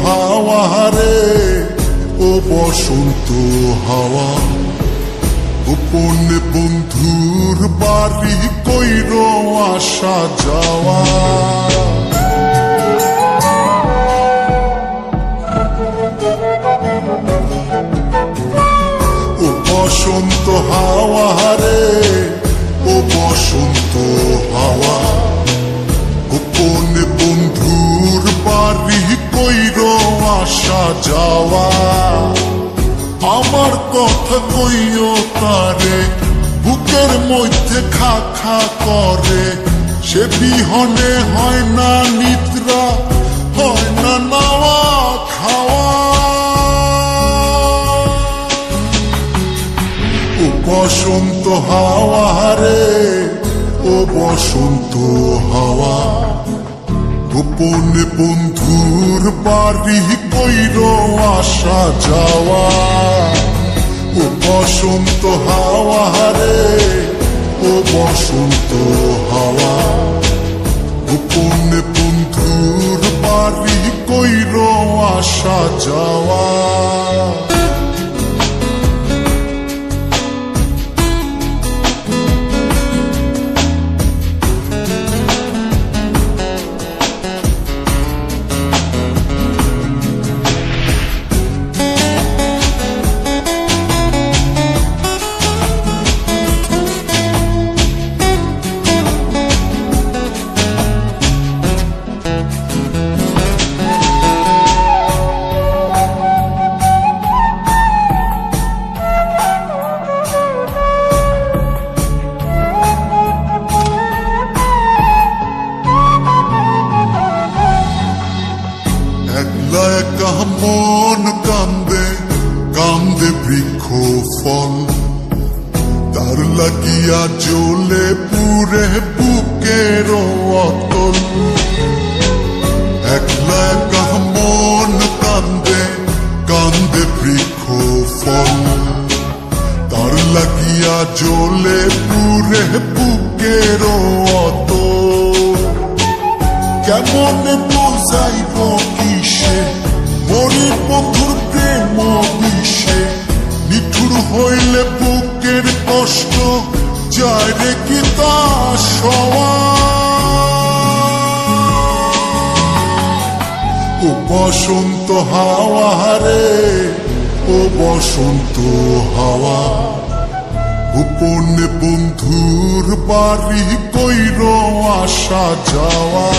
হাওয়া রে ও বসন্ত হাওয়া, গোপনে বন্ধুর বাড়ি কইর আসা যাওয়া। ও বসন্ত হাওয়া রে ও বসন্ত হাওয়া, গোপনে বন্ধুর বাড়ি কইর আসা যাওয়া। আমার কথা কইও তারে, বুকের মধ্যে খা খা করে, সে বিহনে হয় না নিদ্রা, হয় না নাওয়া খাওয়া। ও বসন্ত হাওয়া রে ও বসন্ত হাওয়া, গোপনে বন্ধুর বাড়ি কইর আসা যাওয়া। ও বসন্ত হাওয়া রে ও বসন্ত হাওয়া, গোপনে বন্ধুর বাড়ি কইর আসা যাওয়া। একলা একা মন কান্দে কান্দে বৃক্ষ ফল, তার লাগিয়া জ্বলে পুরে বুকের অতল। একলা একা মন কান্দে কান্দে বৃক্ষ ফল, তার লাগিয়া জ্বলে পুরে বুকের অতল। কেমন বুঝাইব কিসে মরি বন্ধুর প্রেম বিষে, নিঠুর হইলে বুকের কষ্ট যায় রে কি তা সওয়া। ও বসন্ত হাওয়া রে ও বসন্ত হাওয়া, গোপনে বন্ধুর বাড়ি কইর আসা যাওয়া।